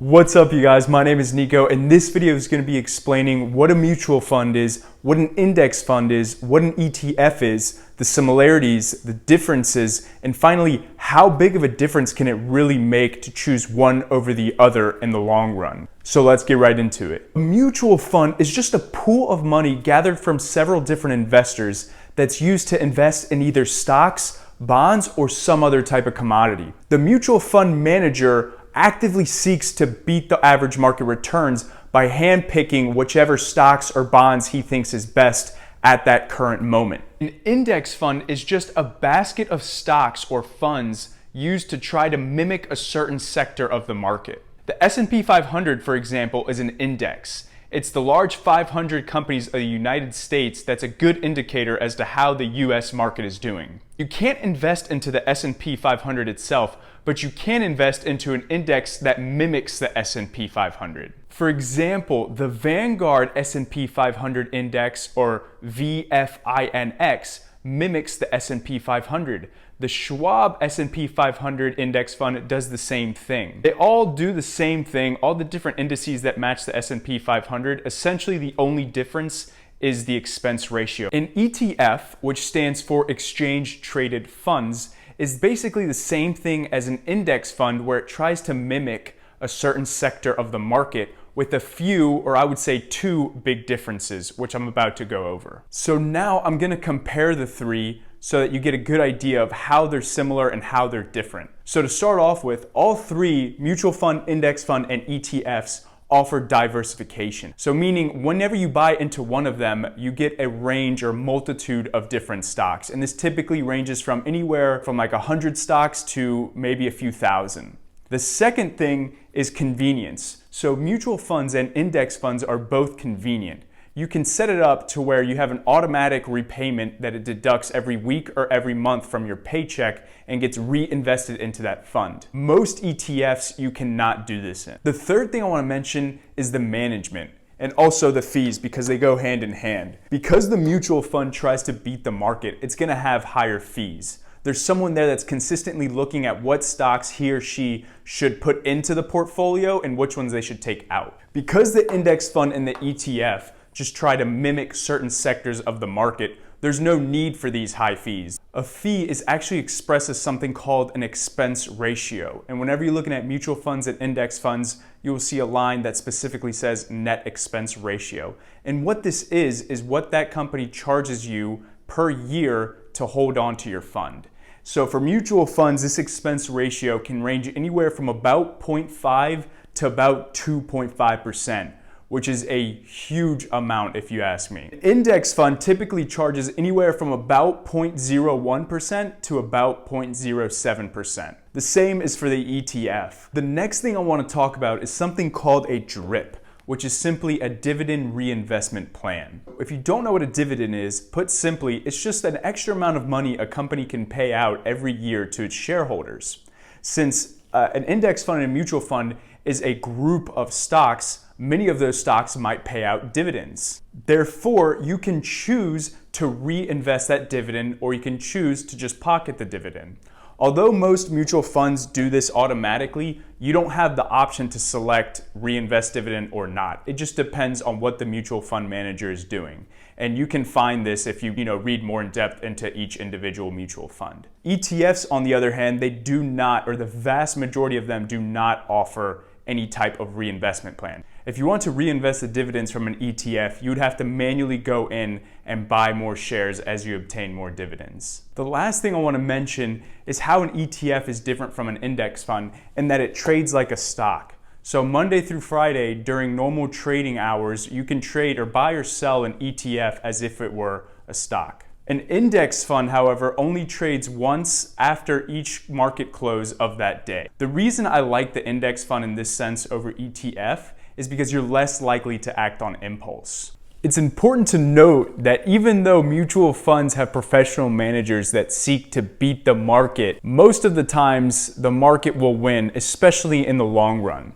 What's up, you guys? My name is Nico, and this video is going to be explaining what a mutual fund is, what an index fund is, what an ETF is, the similarities, the differences, and finally, how big of a difference can it really make to choose one over the other in the long run. So let's get right into it. A mutual fund is just a pool of money gathered from several different investors that's used to invest in either stocks, bonds, or some other type of commodity. The mutual fund manager actively seeks to beat the average market returns by handpicking whichever stocks or bonds he thinks is best at that current moment. An index fund is just a basket of stocks or funds used to try to mimic a certain sector of the market. The S&P 500, for example, is an index. It's the large 500 companies of the United States that's a good indicator as to how the US market is doing. You can't invest into the S&P 500 itself, but you can invest into an index that mimics the S&P 500. For example, the Vanguard S&P 500 index, or VFINX, mimics the S&P 500. The Schwab S&P 500 index fund does the same thing. They all do the same thing, all the different indices that match the S&P 500. Essentially, the only difference is the expense ratio. An ETF, which stands for Exchange Traded Funds, is basically the same thing as an index fund where it tries to mimic a certain sector of the market with a few, or I would say two, big differences, which I'm about to go over. So now I'm gonna compare the three so that you get a good idea of how they're similar and how they're different. So to start off with, all three, mutual fund, index fund, and ETFs, offer diversification. So meaning whenever you buy into one of them, you get a range or multitude of different stocks. And this typically ranges from anywhere from like 100 stocks to maybe a few thousand. The second thing is convenience. So mutual funds and index funds are both convenient. You can set it up to where you have an automatic repayment that it deducts every week or every month from your paycheck and gets reinvested into that fund. Most ETFs you cannot do this in. The third thing I want to mention is the management and also the fees, because they go hand in hand. Because the mutual fund tries to beat the market, it's going to have higher fees. There's someone there that's consistently looking at what stocks he or she should put into the portfolio and which ones they should take out. Because the index fund and the ETF just try to mimic certain sectors of the market, there's no need for these high fees. A fee is actually expressed as something called an expense ratio. And whenever you're looking at mutual funds and index funds, you will see a line that specifically says net expense ratio. And what this is what that company charges you per year to hold on to your fund. So for mutual funds, this expense ratio can range anywhere from about 0.5 to about 2.5%. which is a huge amount if you ask me. An index fund typically charges anywhere from about 0.01% to about 0.07%. The same is for the ETF. The next thing I want to talk about is something called a DRIP, which is simply a dividend reinvestment plan. If you don't know what a dividend is, put simply, it's just an extra amount of money a company can pay out every year to its shareholders. Since an index fund and a mutual fund is a group of stocks, many of those stocks might pay out dividends. Therefore, you can choose to reinvest that dividend, or you can choose to just pocket the dividend. Although most mutual funds do this automatically, you don't have the option to select reinvest dividend or not. It just depends on what the mutual fund manager is doing. And you can find this if you read more in depth into each individual mutual fund. ETFs, on the other hand, they do not, or the vast majority of them do not offer any type of reinvestment plan. If you want to reinvest the dividends from an ETF, you would have to manually go in and buy more shares as you obtain more dividends. The last thing I want to mention is how an ETF is different from an index fund in that it trades like a stock. So Monday through Friday, during normal trading hours, you can trade or buy or sell an ETF as if it were a stock. An index fund, however, only trades once after each market close of that day. The reason I like the index fund in this sense over ETF is because you're less likely to act on impulse. It's important to note that even though mutual funds have professional managers that seek to beat the market, most of the times the market will win, especially in the long run.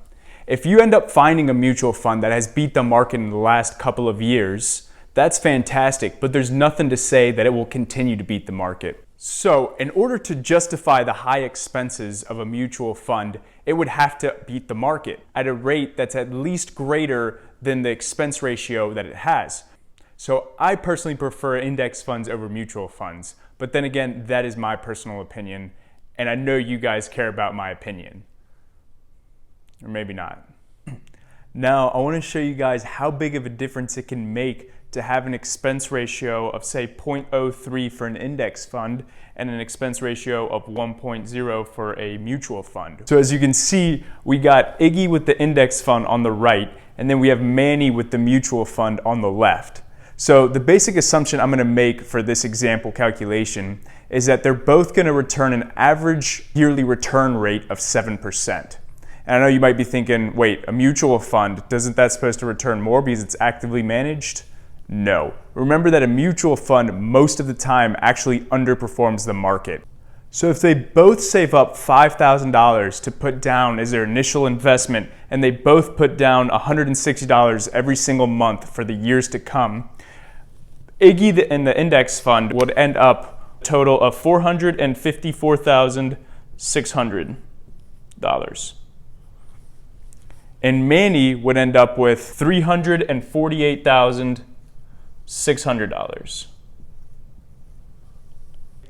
If you end up finding a mutual fund that has beat the market in the last couple of years, that's fantastic, but there's nothing to say that it will continue to beat the market. So, in order to justify the high expenses of a mutual fund, it would have to beat the market at a rate that's at least greater than the expense ratio that it has. So I personally prefer index funds over mutual funds. But then again, that is my personal opinion. And I know you guys care about my opinion. Or maybe not. Now, I want to show you guys how big of a difference it can make to have an expense ratio of say 0.03 for an index fund and an expense ratio of 1.0 for a mutual fund. So as you can see, we got Iggy with the index fund on the right, and then we have Manny with the mutual fund on the left. So the basic assumption I'm going to make for this example calculation is that they're both going to return an average yearly return rate of 7%. And I know you might be thinking, wait, a mutual fund, isn't that supposed to return more because it's actively managed? No. Remember that a mutual fund most of the time actually underperforms the market. So if they both save up $5,000 to put down as their initial investment, and they both put down $160 every single month for the years to come, Iggy and the index fund would end up a total of $454,600. And Manny would end up with $348,600.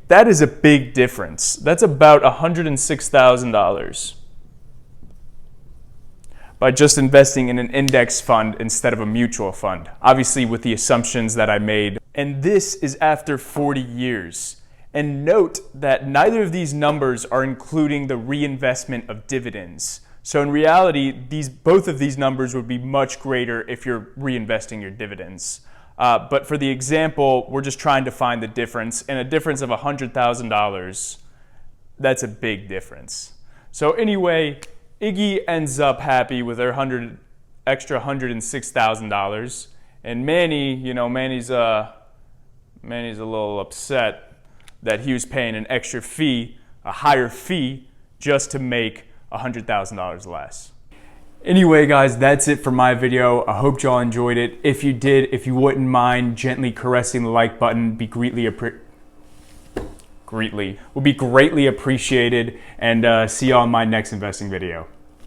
That is a big difference. That's about $106,000 by just investing in an index fund instead of a mutual fund, obviously with the assumptions that I made. And this is after 40 years. And note that neither of these numbers are including the reinvestment of dividends. So in reality, both of these numbers would be much greater if you're reinvesting your dividends. But for the example, we're just trying to find the difference. And a difference of $100,000, that's a big difference. So anyway, Iggy ends up happy with her extra $106,000. And Manny, Manny's a little upset that he was paying an extra fee, a higher fee, just to make $100,000 less. Anyway, guys, that's it for my video. I hope y'all enjoyed it. If you did, if you wouldn't mind gently caressing the like button, would be greatly appreciated. And see y'all in my next investing video.